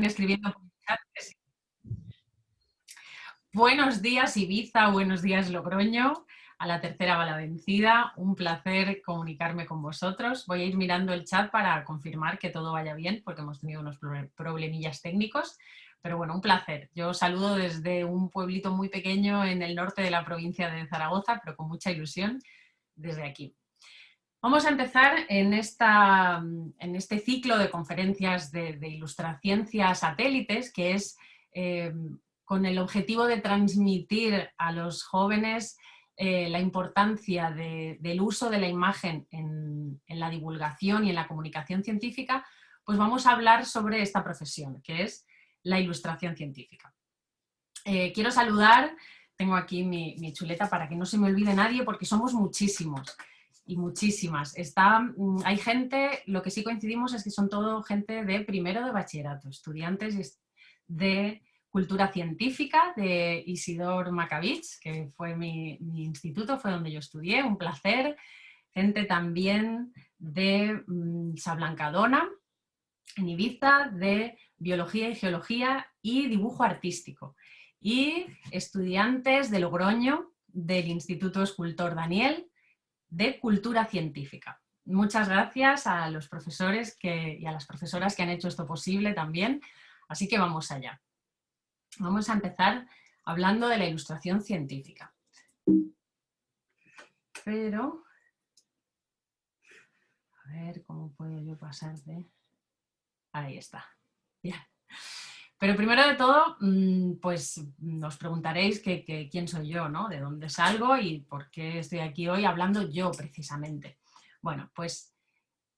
Escribiendo por el chat que sí. Buenos días Ibiza, buenos días Logroño, a la tercera va la vencida, un placer comunicarme con vosotros. Voy a ir mirando el chat para confirmar que todo vaya bien porque hemos tenido unos problemillas técnicos, pero bueno, un placer. Yo os saludo desde un pueblito muy pequeño en el norte de la provincia de Zaragoza, pero con mucha ilusión desde aquí. Vamos a empezar en este ciclo de conferencias de Ilustraciencia Satélites, que es con el objetivo de transmitir a los jóvenes la importancia del uso de la imagen en la divulgación y en la comunicación científica. Pues vamos a hablar sobre esta profesión, que es la ilustración científica. Quiero saludar, tengo aquí mi chuleta para que no se me olvide nadie, porque somos muchísimos y muchísimas. Hay gente, lo que sí coincidimos es que son todo gente de primero de bachillerato, estudiantes de cultura científica de Isidor Macavich, que fue mi instituto, fue donde yo estudié, un placer. Gente también de Sablancadona, en Ibiza, de biología y geología y dibujo artístico. Y estudiantes de Logroño, del Instituto Escultor Daniel, de cultura científica. Muchas gracias a los profesores y a las profesoras que han hecho esto posible también. Así que vamos allá. Vamos a empezar hablando de la ilustración científica. Pero, a ver cómo puedo yo pasar de... Ahí está. Bien. Pero primero de todo, pues os preguntaréis quién soy yo, ¿no? De dónde salgo y por qué estoy aquí hoy hablando yo precisamente. Bueno, pues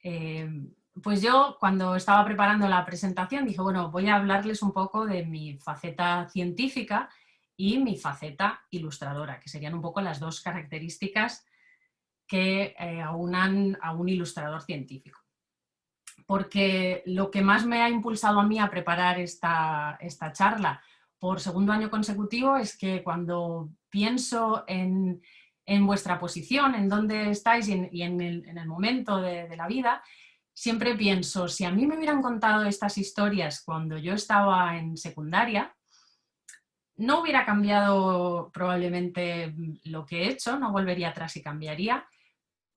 yo cuando estaba preparando la presentación dije, bueno, voy a hablarles un poco de mi faceta científica y mi faceta ilustradora, que serían un poco las dos características que aunan a un ilustrador científico. Porque lo que más me ha impulsado a mí a preparar esta charla por segundo año consecutivo es que cuando pienso en vuestra posición, en dónde estáis y en el momento de la vida, siempre pienso, si a mí me hubieran contado estas historias cuando yo estaba en secundaria, no hubiera cambiado probablemente lo que he hecho, no volvería atrás y cambiaría,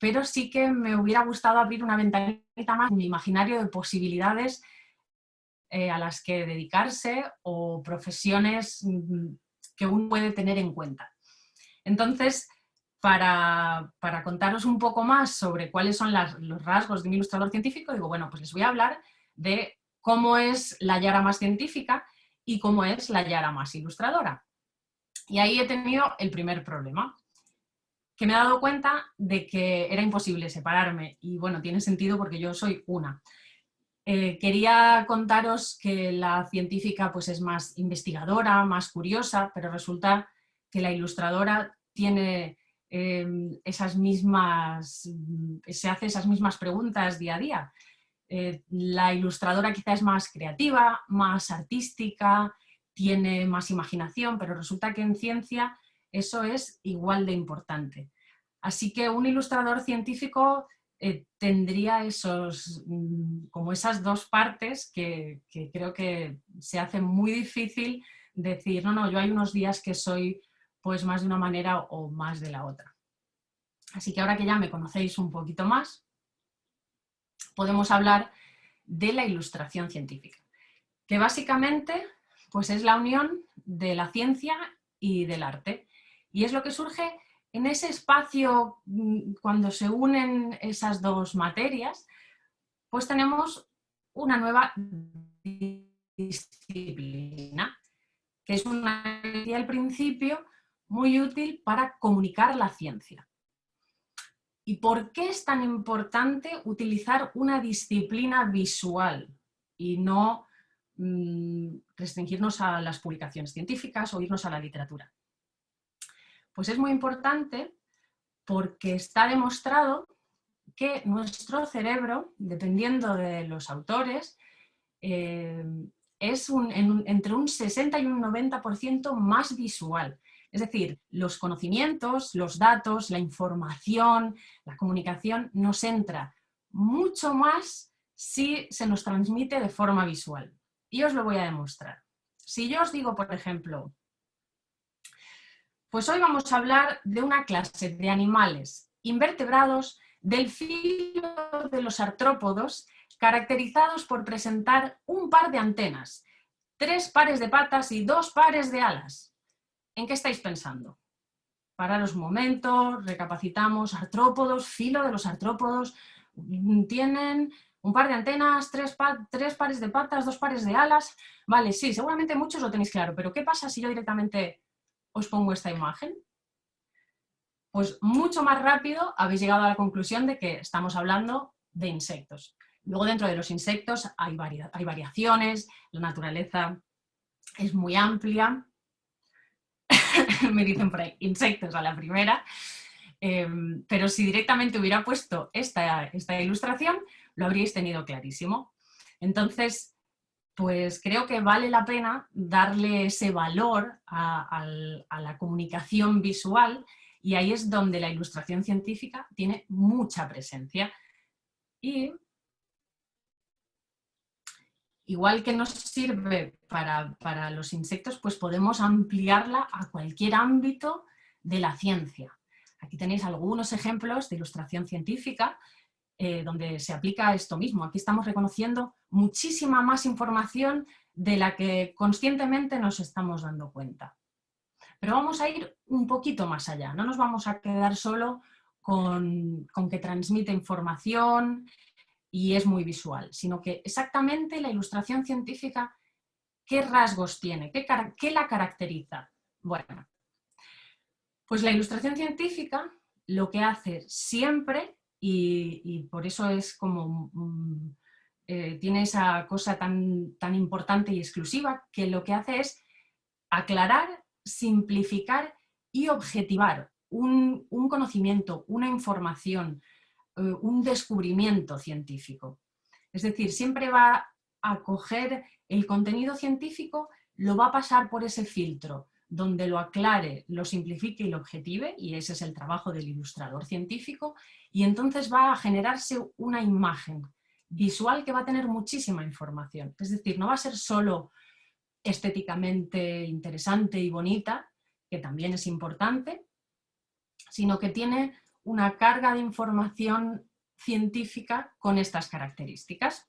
pero sí que me hubiera gustado abrir una ventanita más en mi imaginario de posibilidades a las que dedicarse o profesiones que uno puede tener en cuenta. Entonces, para contaros un poco más sobre cuáles son los rasgos de un ilustrador científico, digo, bueno, pues les voy a hablar de cómo es la Yara más científica y cómo es la Yara más ilustradora. Y ahí he tenido el primer problema, que me he dado cuenta de que era imposible separarme y bueno, tiene sentido porque yo soy una. Quería contaros que la científica pues es más investigadora, más curiosa, pero resulta que la ilustradora tiene se hace esas mismas preguntas día a día. La ilustradora quizá es más creativa, más artística, tiene más imaginación, pero resulta que en ciencia eso es igual de importante. Así que un ilustrador científico tendría como esas dos partes que creo que se hace muy difícil decir, no, yo hay unos días que soy pues más de una manera o más de la otra. Así que ahora que ya me conocéis un poquito más, podemos hablar de la ilustración científica, que básicamente pues es la unión de la ciencia y del arte. Y es lo que surge en ese espacio, cuando se unen esas dos materias, pues tenemos una nueva disciplina, que es una idea al principio muy útil para comunicar la ciencia. ¿Y por qué es tan importante utilizar una disciplina visual y no restringirnos a las publicaciones científicas o irnos a la literatura? Pues es muy importante porque está demostrado que nuestro cerebro, dependiendo de los autores, es entre un 60 y un 90% más visual. Es decir, los conocimientos, los datos, la información, la comunicación nos entra mucho más si se nos transmite de forma visual. Y os lo voy a demostrar. Si yo os digo, por ejemplo, pues hoy vamos a hablar de una clase de animales invertebrados del filo de los artrópodos, caracterizados por presentar un par de antenas, 3 pares de patas y 2 pares de alas. ¿En qué estáis pensando? Pararos un momento, recapacitamos, artrópodos, filo de los artrópodos, tienen un par de antenas, 3 pares de patas, 2 pares de alas. Vale, sí, seguramente muchos lo tenéis claro, pero ¿qué pasa si yo directamente os pongo esta imagen? Pues mucho más rápido habéis llegado a la conclusión de que estamos hablando de insectos. Luego dentro de los insectos hay variaciones, la naturaleza es muy amplia. Me dicen por ahí, insectos a la primera. Pero si directamente hubiera puesto esta ilustración, lo habríais tenido clarísimo. Entonces, pues creo que vale la pena darle ese valor a la comunicación visual, y ahí es donde la ilustración científica tiene mucha presencia. Y igual que nos sirve para los insectos, pues podemos ampliarla a cualquier ámbito de la ciencia. Aquí tenéis algunos ejemplos de ilustración científica donde se aplica esto mismo. Aquí estamos reconociendo muchísima más información de la que conscientemente nos estamos dando cuenta. Pero vamos a ir un poquito más allá, no nos vamos a quedar solo con que transmite información y es muy visual, sino que exactamente la ilustración científica, ¿qué rasgos tiene? ¿Qué la caracteriza? Bueno, pues la ilustración científica lo que hace siempre, y por eso es como tiene esa cosa tan importante y exclusiva, que lo que hace es aclarar, simplificar y objetivar un conocimiento, una información, un descubrimiento científico. Es decir, siempre va a coger el contenido científico, lo va a pasar por ese filtro, donde lo aclare, lo simplifique y lo objetive, y ese es el trabajo del ilustrador científico, y entonces va a generarse una imagen visual que va a tener muchísima información. Es decir, no va a ser solo estéticamente interesante y bonita, que también es importante, sino que tiene una carga de información científica con estas características.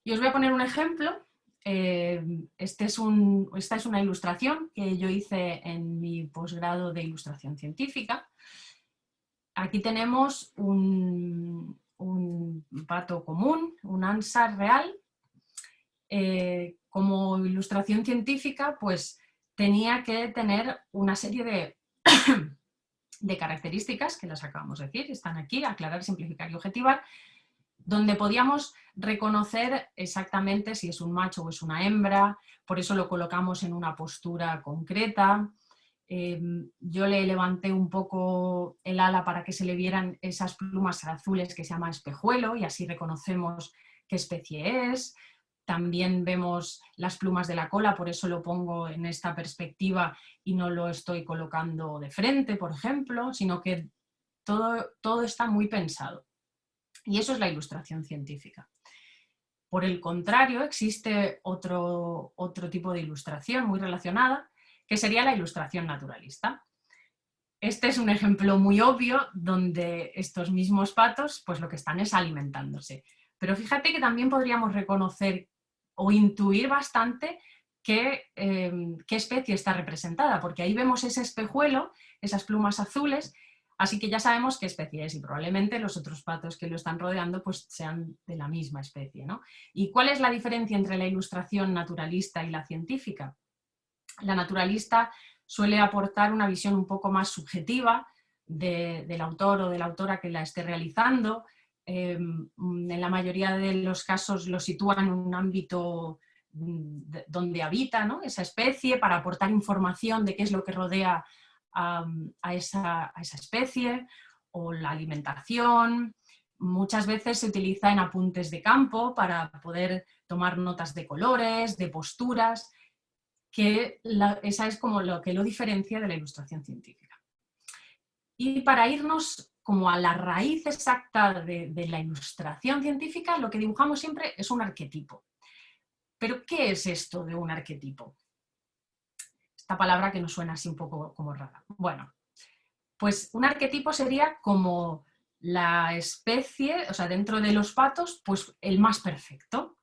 Y os voy a poner un ejemplo. Esta es una ilustración que yo hice en mi posgrado de ilustración científica. Aquí tenemos un pato común, un ánsar real. Como ilustración científica, pues tenía que tener una serie de características, que las acabamos de decir, están aquí, aclarar, simplificar y objetivar, donde podíamos reconocer exactamente si es un macho o es una hembra, por eso lo colocamos en una postura concreta. Yo le levanté un poco el ala para que se le vieran esas plumas azules que se llama espejuelo, y así reconocemos qué especie es. También vemos las plumas de la cola, por eso lo pongo en esta perspectiva y no lo estoy colocando de frente, por ejemplo, sino que todo está muy pensado. Y eso es la ilustración científica. Por el contrario, existe otro tipo de ilustración muy relacionada, que sería la ilustración naturalista. Este es un ejemplo muy obvio donde estos mismos patos pues lo que están es alimentándose. Pero fíjate que también podríamos reconocer o intuir bastante qué especie está representada, porque ahí vemos ese espejuelo, esas plumas azules, así que ya sabemos qué especie es, y probablemente los otros patos que lo están rodeando pues sean de la misma especie, ¿no? ¿Y cuál es la diferencia entre la ilustración naturalista y la científica? La naturalista suele aportar una visión un poco más subjetiva del autor o de la autora que la esté realizando. En la mayoría de los casos lo sitúa en un ámbito donde habita, ¿no?, esa especie, para aportar información de qué es lo que rodea a esa especie, o la alimentación. Muchas veces se utiliza en apuntes de campo para poder tomar notas de colores, de posturas, que esa es como lo que lo diferencia de la ilustración científica. Y para irnos como a la raíz exacta de la ilustración científica, lo que dibujamos siempre es un arquetipo. ¿Pero qué es esto de un arquetipo? Esta palabra que nos suena así un poco como rara. Bueno, pues un arquetipo sería como la especie, o sea, dentro de los patos, pues el más perfecto.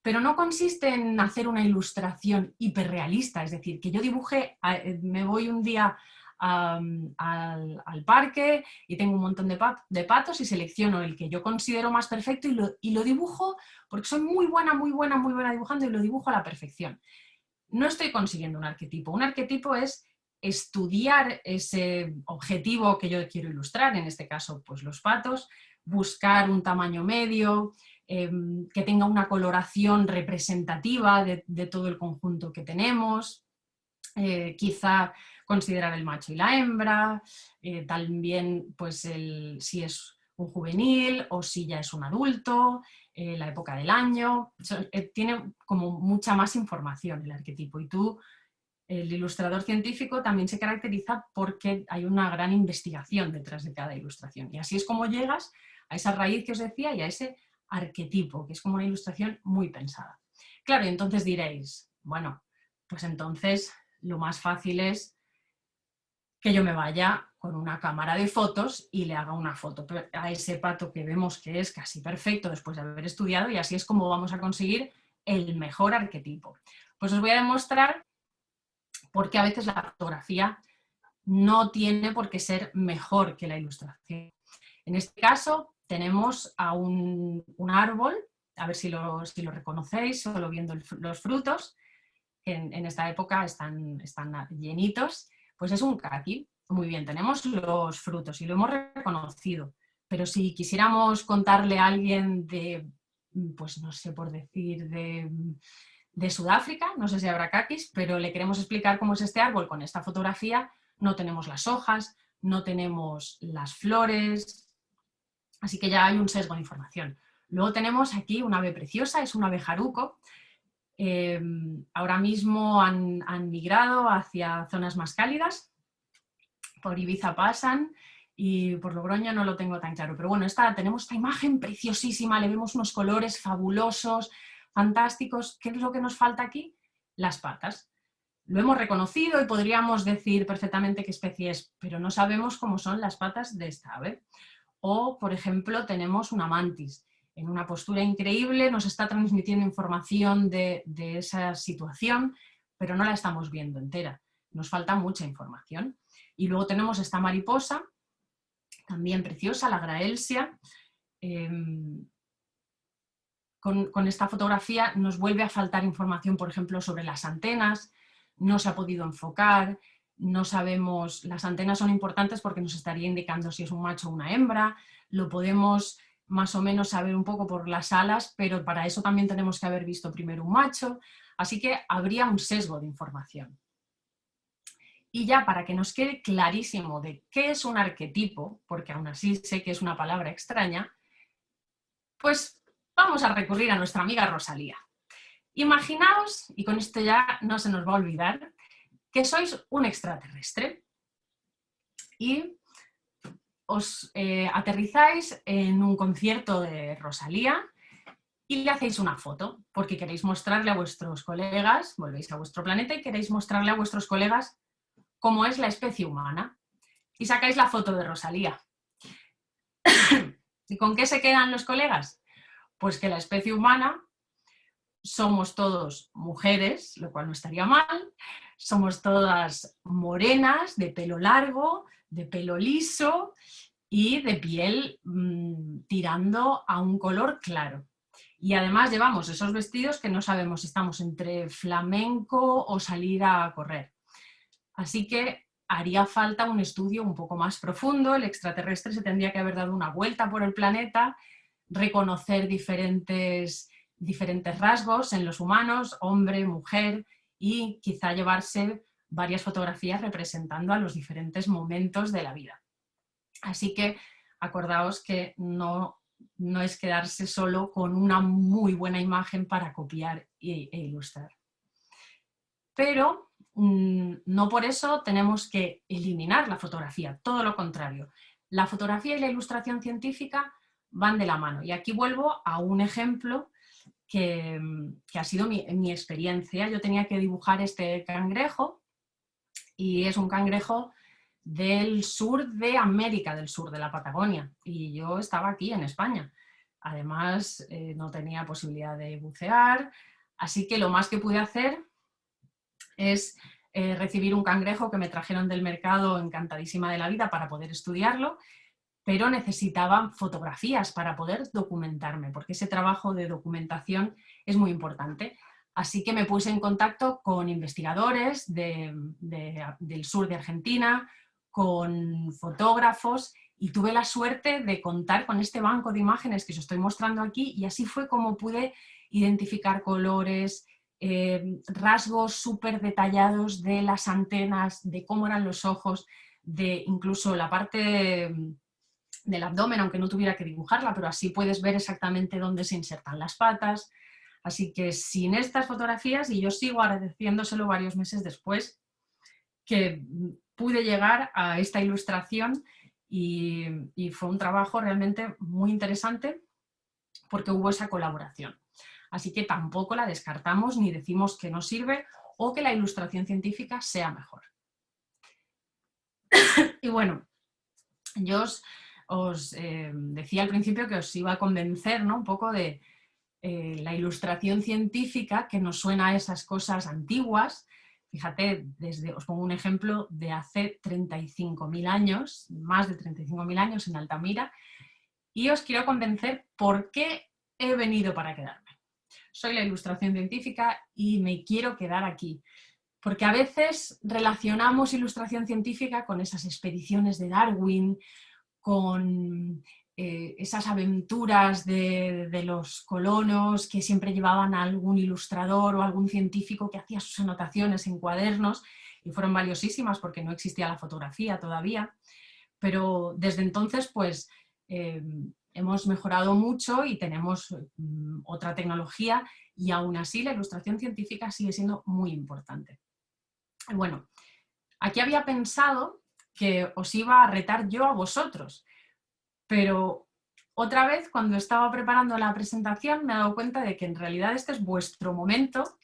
Pero no consiste en hacer una ilustración hiperrealista, es decir, que yo dibuje, me voy un día al parque y tengo un montón de patos y selecciono el que yo considero más perfecto y lo dibujo porque soy muy buena dibujando y lo dibujo a la perfección. No estoy consiguiendo un arquetipo. Un arquetipo es estudiar ese objetivo que yo quiero ilustrar, en este caso pues los patos, buscar un tamaño medio, que tenga una coloración representativa de todo el conjunto que tenemos, quizá considerar el macho y la hembra, también pues si es un juvenil o si ya es un adulto, la época del año, tiene como mucha más información el arquetipo y el ilustrador científico también se caracteriza porque hay una gran investigación detrás de cada ilustración y así es como llegas a esa raíz que os decía y a ese arquetipo, que es como una ilustración muy pensada. Claro, y entonces diréis, bueno, pues entonces lo más fácil es que yo me vaya con una cámara de fotos y le haga una foto a ese pato que vemos que es casi perfecto después de haber estudiado y así es como vamos a conseguir el mejor arquetipo. Pues os voy a demostrar por qué a veces la fotografía no tiene por qué ser mejor que la ilustración. En este caso tenemos a un árbol, a ver si lo reconocéis solo viendo los frutos, que en esta época están llenitos, pues es un caqui. Muy bien, tenemos los frutos y lo hemos reconocido, pero si quisiéramos contarle a alguien pues no sé por decir, de Sudáfrica, no sé si habrá caquis, pero le queremos explicar cómo es este árbol con esta fotografía, no tenemos las hojas, no tenemos las flores, así que ya hay un sesgo de información. Luego tenemos aquí un ave preciosa, es un ave jaruco. Ahora mismo han migrado hacia zonas más cálidas, por Ibiza pasan y por Logroño no lo tengo tan claro, pero bueno, tenemos esta imagen preciosísima, le vemos unos colores fabulosos, fantásticos. ¿Qué es lo que nos falta aquí? Las patas. Lo hemos reconocido y podríamos decir perfectamente qué especie es, pero no sabemos cómo son las patas de esta ave. O, por ejemplo, tenemos una mantis. En una postura increíble nos está transmitiendo información de esa situación, pero no la estamos viendo entera. Nos falta mucha información. Y luego tenemos esta mariposa, también preciosa, la Graelsia. Con esta fotografía nos vuelve a faltar información, por ejemplo, sobre las antenas, no se ha podido enfocar, no sabemos, las antenas son importantes porque nos estaría indicando si es un macho o una hembra, lo podemos más o menos saber un poco por las alas, pero para eso también tenemos que haber visto primero un macho, así que habría un sesgo de información. Y ya para que nos quede clarísimo de qué es un arquetipo, porque aún así sé que es una palabra extraña, pues vamos a recurrir a nuestra amiga Rosalía. Imaginaos, y con esto ya no se nos va a olvidar, que sois un extraterrestre y os aterrizáis en un concierto de Rosalía y le hacéis una foto, porque queréis mostrarle a vuestros colegas, volvéis a vuestro planeta y queréis mostrarle a vuestros colegas cómo es la especie humana. Y sacáis la foto de Rosalía. ¿Y con qué se quedan los colegas? Pues que la especie humana somos todos mujeres, lo cual no estaría mal, somos todas morenas, de pelo largo, de pelo liso y de piel tirando a un color claro. Y además llevamos esos vestidos que no sabemos si estamos entre flamenco o salir a correr. Así que haría falta un estudio un poco más profundo, el extraterrestre se tendría que haber dado una vuelta por el planeta, reconocer diferentes rasgos en los humanos, hombre, mujer, y quizá llevarse varias fotografías representando a los diferentes momentos de la vida. Así que acordaos que no es quedarse solo con una muy buena imagen para copiar e ilustrar. Pero no por eso tenemos que eliminar la fotografía, todo lo contrario. la fotografía y la ilustración científica van de la mano. Y aquí vuelvo a un ejemplo que ha sido mi experiencia. Yo tenía que dibujar este cangrejo y es un cangrejo del sur de América, del sur de la Patagonia, y yo estaba aquí en España. Además, no tenía posibilidad de bucear, así que lo más que pude hacer es recibir un cangrejo que me trajeron del mercado encantadísima de la vida para poder estudiarlo, pero necesitaba fotografías para poder documentarme, porque ese trabajo de documentación es muy importante. Así que me puse en contacto con investigadores del sur de Argentina, con fotógrafos, y tuve la suerte de contar con este banco de imágenes que os estoy mostrando aquí, y así fue como pude identificar colores, rasgos súper detallados de las antenas, de cómo eran los ojos, de incluso la parte del abdomen, aunque no tuviera que dibujarla, pero así puedes ver exactamente dónde se insertan las patas. Así que sin estas fotografías, y yo sigo agradeciéndoselo varios meses después, que pude llegar a esta ilustración, y fue un trabajo realmente muy interesante porque hubo esa colaboración. Así que tampoco la descartamos ni decimos que no sirve o que la ilustración científica sea mejor. Y bueno, yo os decía al principio que os iba a convencer, ¿no?, un poco de la ilustración científica, que nos suena a esas cosas antiguas. Fíjate, os pongo un ejemplo de hace 35.000 años, más de 35.000 años en Altamira, y os quiero convencer por qué he venido para quedarme. Soy la ilustración científica y me quiero quedar aquí, porque a veces relacionamos ilustración científica con esas expediciones de Darwin, con esas aventuras de los colonos que siempre llevaban a algún ilustrador o algún científico que hacía sus anotaciones en cuadernos, y fueron valiosísimas porque no existía la fotografía todavía, pero desde entonces pues hemos mejorado mucho y tenemos otra tecnología, y aún así la ilustración científica sigue siendo muy importante. Bueno, aquí había pensado que os iba a retar yo a vosotros, pero otra vez, cuando estaba preparando la presentación, me he dado cuenta de que en realidad este es vuestro momento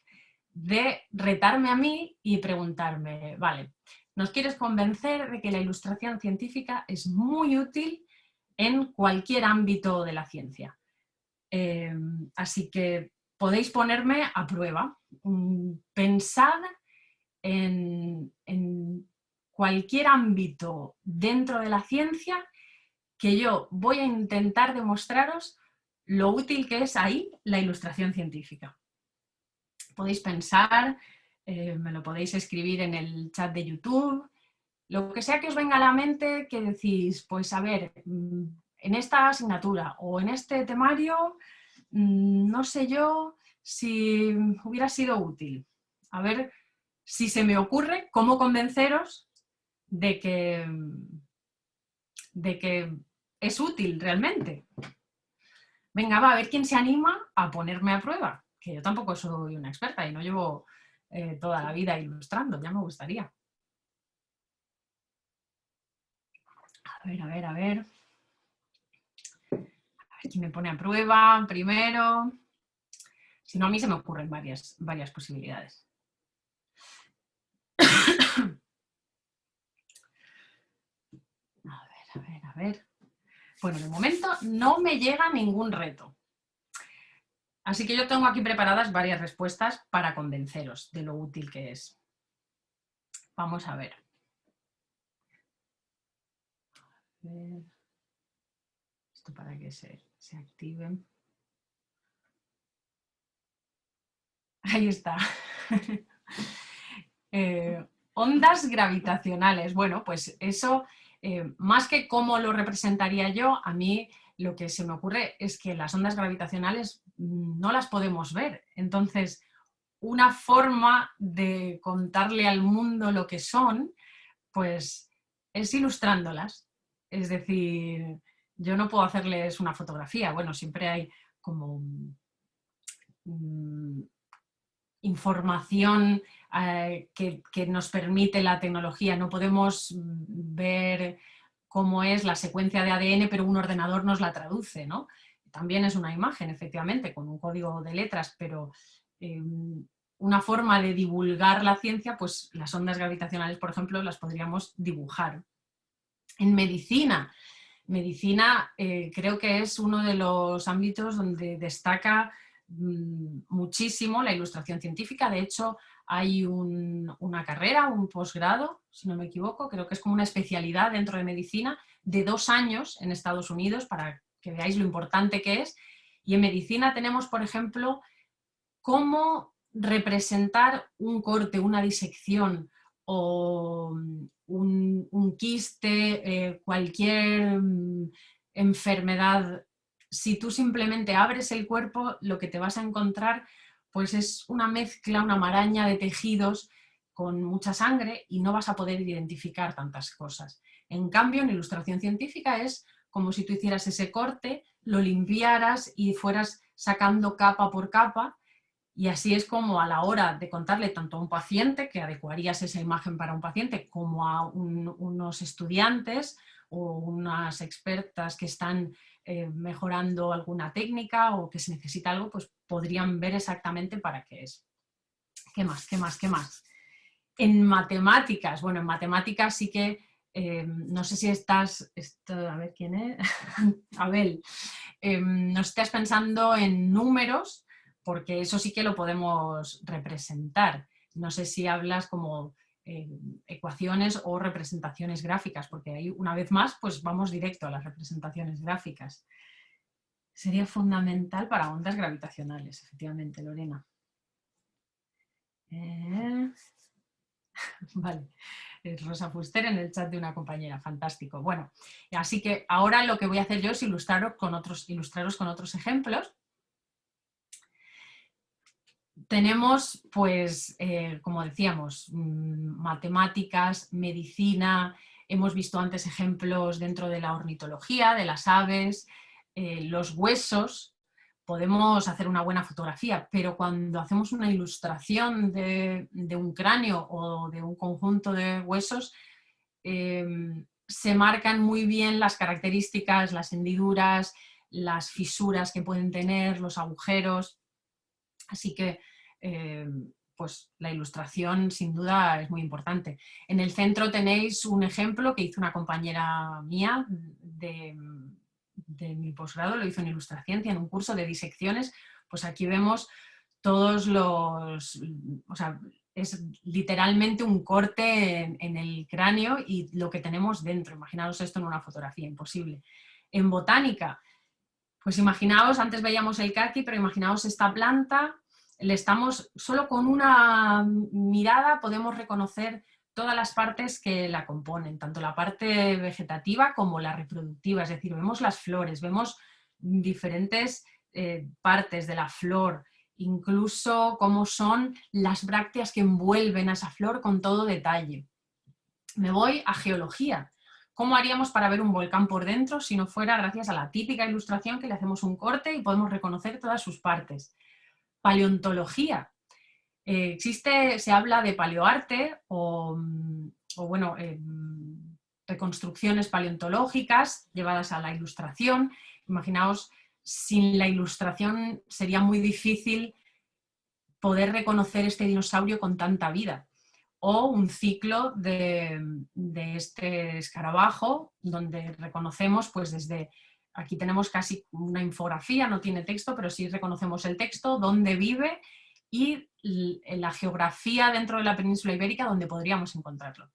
de retarme a mí y preguntarme, vale, ¿nos quieres convencer de que la ilustración científica es muy útil en cualquier ámbito de la ciencia? Así que podéis ponerme a prueba. Pensad en cualquier ámbito dentro de la ciencia que yo voy a intentar demostraros lo útil que es ahí la ilustración científica. Podéis pensar, me lo podéis escribir en el chat de YouTube, lo que sea que os venga a la mente, que decís, pues a ver, en esta asignatura o en este temario, no sé yo si hubiera sido útil. A ver si se me ocurre cómo convenceros de que es útil realmente. Venga, va, a ver quién se anima a ponerme a prueba, que yo tampoco soy una experta y no llevo toda la vida ilustrando, ya me gustaría. A ver, a ver, a ver. A ver quién me pone a prueba primero. Si no, a mí se me ocurren varias posibilidades. A ver, a ver. Bueno, de momento no me llega ningún reto. Así que yo tengo aquí preparadas varias respuestas para convenceros de lo útil que es. Vamos a ver. Esto para que se activen. Ahí está. Ondas gravitacionales. Bueno, pues eso, más que cómo lo representaría yo, a mí lo que se me ocurre es que las ondas gravitacionales no las podemos ver. Entonces, una forma de contarle al mundo lo que son, pues es ilustrándolas. Es decir, yo no puedo hacerles una fotografía. Bueno, siempre hay como información que nos permite la tecnología. No podemos ver cómo es la secuencia de ADN, pero un ordenador nos la traduce, ¿no? También es una imagen, efectivamente, con un código de letras, pero una forma de divulgar la ciencia, pues las ondas gravitacionales, por ejemplo, las podríamos dibujar. En medicina, creo que es uno de los ámbitos donde destaca muchísimo la ilustración científica. De hecho, hay una carrera, un posgrado, si no me equivoco, creo que es como una especialidad dentro de medicina de 2 años en Estados Unidos, para que veáis lo importante que es. Y en medicina tenemos, por ejemplo, cómo representar un corte, una disección o un quiste, cualquier enfermedad. Si tú simplemente abres el cuerpo, lo que te vas a encontrar pues es una mezcla, una maraña de tejidos con mucha sangre y no vas a poder identificar tantas cosas. En cambio, en ilustración científica es como si tú hicieras ese corte, lo limpiaras y fueras sacando capa por capa. Y así es como a la hora de contarle tanto a un paciente, que adecuarías esa imagen para un paciente, como a unos estudiantes o unas expertas que están mejorando alguna técnica o que se necesita algo, pues podrían ver exactamente para qué es. ¿Qué más? ¿Qué más? ¿Qué más? En matemáticas, bueno, en matemáticas sí que, no sé si a ver quién es, Abel, no estás pensando en números, porque eso sí que lo podemos representar. No sé si hablas como ecuaciones o representaciones gráficas, porque ahí una vez más pues vamos directo a las representaciones gráficas. Sería fundamental para ondas gravitacionales, efectivamente, Lorena. Vale, es Rosa Fuster en el chat de una compañera, fantástico. Bueno, así que ahora lo que voy a hacer yo es ilustraros con otros ejemplos. Tenemos, pues, como decíamos, matemáticas, medicina, hemos visto antes ejemplos dentro de la ornitología, de las aves, los huesos. Podemos hacer una buena fotografía, pero cuando hacemos una ilustración de un cráneo o de un conjunto de huesos, se marcan muy bien las características, las hendiduras, las fisuras que pueden tener, los agujeros. Así que pues la ilustración sin duda es muy importante. En el centro tenéis un ejemplo que hizo una compañera mía de mi posgrado, lo hizo en ilustración, en un curso de disecciones. Pues aquí vemos todos o sea, es literalmente un corte en el cráneo y lo que tenemos dentro. Imaginaos esto en una fotografía, imposible. En botánica, pues imaginaos, antes veíamos el caqui, pero imaginaos esta planta, solo con una mirada podemos reconocer todas las partes que la componen, tanto la parte vegetativa como la reproductiva, es decir, vemos las flores, vemos diferentes partes de la flor, incluso cómo son las brácteas que envuelven a esa flor con todo detalle. Me voy a geología. ¿Cómo haríamos para ver un volcán por dentro si no fuera gracias a la típica ilustración que le hacemos un corte y podemos reconocer todas sus partes? Paleontología. Se habla de paleoarte o bueno, reconstrucciones paleontológicas llevadas a la ilustración. Imaginaos, sin la ilustración sería muy difícil poder reconocer este dinosaurio con tanta vida. O un ciclo de este escarabajo, donde reconocemos, pues desde, aquí tenemos casi una infografía, no tiene texto, pero sí reconocemos el texto, dónde vive y la geografía dentro de la península ibérica donde podríamos encontrarlo.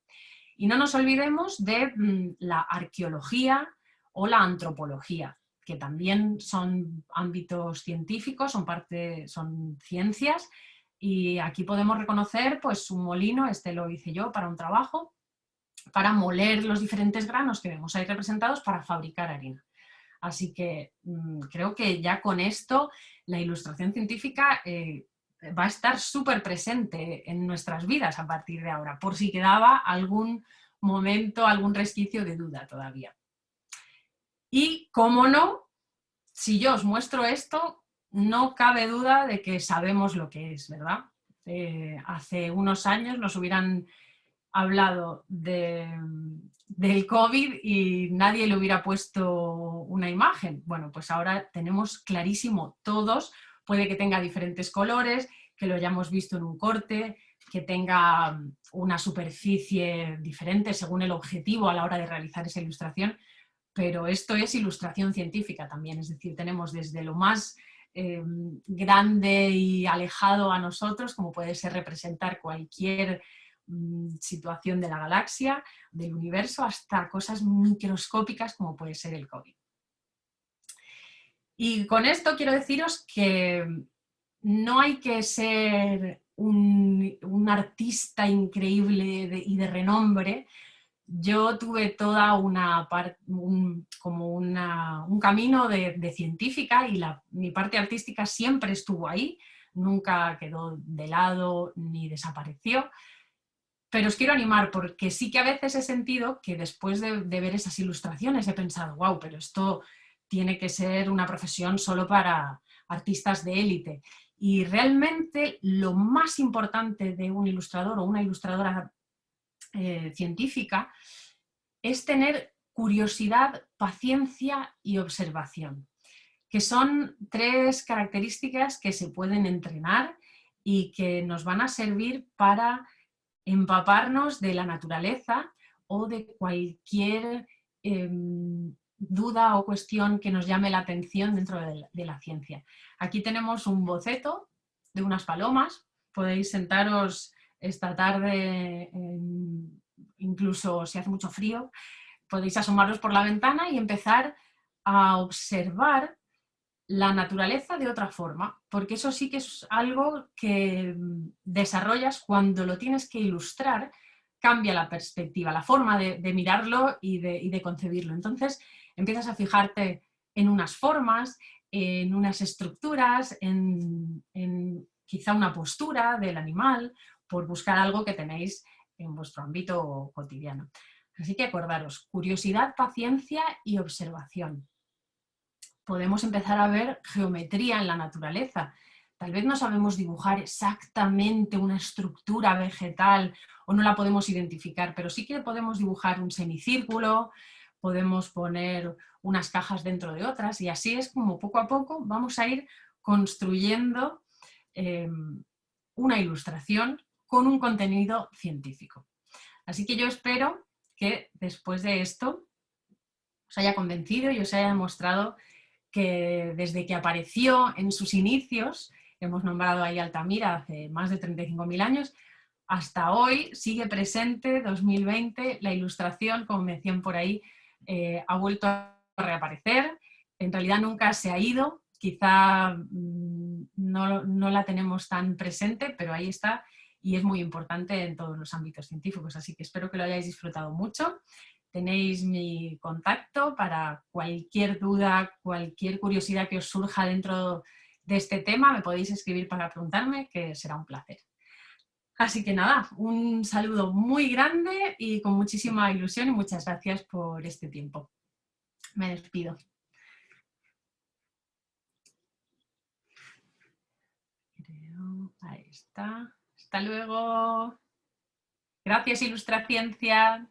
Y no nos olvidemos de la arqueología o la antropología, que también son ámbitos científicos, son ciencias. Y aquí podemos reconocer pues, un molino, este lo hice yo para un trabajo, para moler los diferentes granos que vemos ahí representados para fabricar harina. Así que creo que ya con esto la ilustración científica va a estar súper presente en nuestras vidas a partir de ahora, por si quedaba algún momento, algún resquicio de duda todavía. Y, cómo no, si yo os muestro esto, no cabe duda de que sabemos lo que es, ¿verdad? Hace unos años nos hubieran hablado del COVID y nadie le hubiera puesto una imagen. Bueno, pues ahora tenemos clarísimo todos, puede que tenga diferentes colores, que lo hayamos visto en un corte, que tenga una superficie diferente según el objetivo a la hora de realizar esa ilustración, pero esto es ilustración científica también, es decir, tenemos desde lo más grande y alejado a nosotros, como puede ser representar cualquier situación de la galaxia, del universo, hasta cosas microscópicas como puede ser el COVID. Y con esto quiero deciros que no hay que ser un artista increíble y de renombre. Yo tuve toda un camino de científica y mi parte artística siempre estuvo ahí, nunca quedó de lado ni desapareció. Pero os quiero animar porque sí que a veces he sentido que después de ver esas ilustraciones he pensado, wow, pero esto tiene que ser una profesión solo para artistas de élite. Y realmente lo más importante de un ilustrador o una ilustradora científica es tener curiosidad, paciencia y observación, que son 3 características que se pueden entrenar y que nos van a servir para empaparnos de la naturaleza o de cualquier duda o cuestión que nos llame la atención dentro de la ciencia. Aquí tenemos un boceto de unas palomas, podéis sentaros esta tarde, incluso si hace mucho frío, podéis asomaros por la ventana y empezar a observar la naturaleza de otra forma, porque eso sí que es algo que desarrollas cuando lo tienes que ilustrar, cambia la perspectiva, la forma de mirarlo y de concebirlo. Entonces empiezas a fijarte en unas formas, en unas estructuras, en quizá una postura del animal, por buscar algo que tenéis en vuestro ámbito cotidiano. Así que acordaros, curiosidad, paciencia y observación. Podemos empezar a ver geometría en la naturaleza. Tal vez no sabemos dibujar exactamente una estructura vegetal o no la podemos identificar, pero sí que podemos dibujar un semicírculo, podemos poner unas cajas dentro de otras y así es como poco a poco vamos a ir construyendo una ilustración con un contenido científico. Así que yo espero que después de esto os haya convencido y os haya demostrado que desde que apareció en sus inicios, hemos nombrado ahí Altamira hace más de 35.000 años, hasta hoy sigue presente, 2020, la ilustración, como me decían por ahí, ha vuelto a reaparecer, en realidad nunca se ha ido, quizá no la tenemos tan presente, pero ahí está y es muy importante en todos los ámbitos científicos, así que espero que lo hayáis disfrutado mucho. Tenéis mi contacto para cualquier duda, cualquier curiosidad que os surja dentro de este tema, me podéis escribir para preguntarme, que será un placer. Así que nada, un saludo muy grande y con muchísima ilusión y muchas gracias por este tiempo. Me despido. Ahí está. Hasta luego. Gracias, Ilustraciencia.